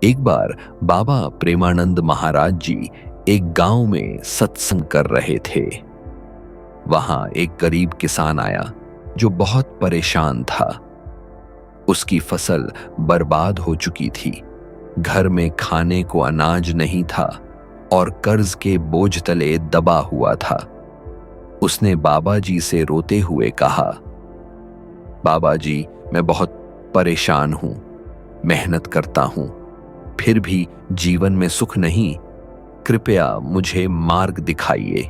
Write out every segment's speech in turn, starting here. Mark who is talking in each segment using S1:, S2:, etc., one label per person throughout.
S1: एक बार बाबा प्रेमानंद महाराज जी एक गांव में सत्संग कर रहे थे। वहां एक गरीब किसान आया जो बहुत परेशान था। उसकी फसल बर्बाद हो चुकी थी, घर में खाने को अनाज नहीं था और कर्ज के बोझ तले दबा हुआ था। उसने बाबा जी से रोते हुए कहा, बाबा जी, मैं बहुत परेशान हूं, मेहनत करता हूं, फिर भी जीवन में सुख नहीं, कृपया मुझे मार्ग दिखाइए।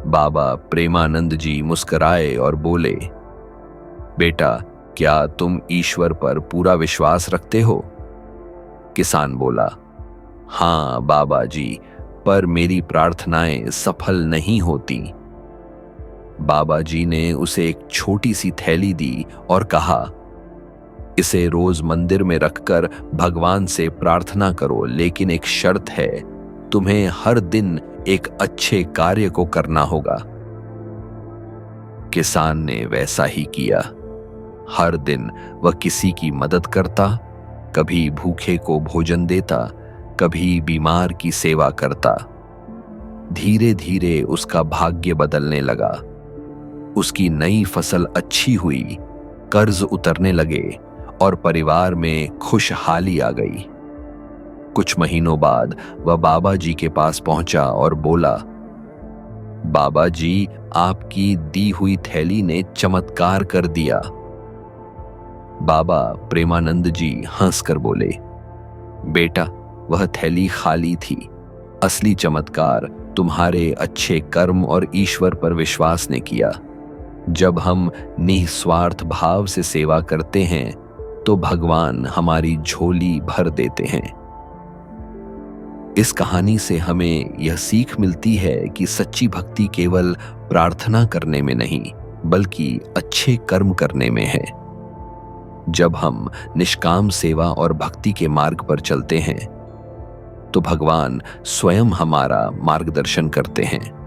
S1: बाबा प्रेमानंद जी मुस्कुराए और बोले, बेटा, क्या तुम ईश्वर पर पूरा विश्वास रखते हो? किसान बोला, हाँ बाबा जी, पर मेरी प्रार्थनाएं सफल नहीं होती। बाबा जी ने उसे एक छोटी सी थैली दी और कहा, इसे रोज मंदिर में रखकर भगवान से प्रार्थना करो, लेकिन एक शर्त है, तुम्हें हर दिन एक अच्छे कार्य को करना होगा। किसान ने वैसा ही किया। हर दिन वह किसी की मदद करता, कभी भूखे को भोजन देता, कभी बीमार की सेवा करता। धीरे धीरे उसका भाग्य बदलने लगा। उसकी नई फसल अच्छी हुई, कर्ज उतरने लगे और परिवार में खुशहाली आ गई। कुछ महीनों बाद वह बाबा जी के पास पहुंचा और बोला, बाबा जी, आपकी दी हुई थैली ने चमत्कार कर दिया। बाबा प्रेमानंद जी हंसकर बोले, बेटा, वह थैली खाली थी। असली चमत्कार तुम्हारे अच्छे कर्म और ईश्वर पर विश्वास ने किया। जब हम निस्वार्थ भाव से सेवा करते हैं तो भगवान हमारी झोली भर देते हैं। इस कहानी से हमें यह सीख मिलती है कि सच्ची भक्ति केवल प्रार्थना करने में नहीं, बल्कि अच्छे कर्म करने में है। जब हम निष्काम सेवा और भक्ति के मार्ग पर चलते हैं तो भगवान स्वयं हमारा मार्गदर्शन करते हैं।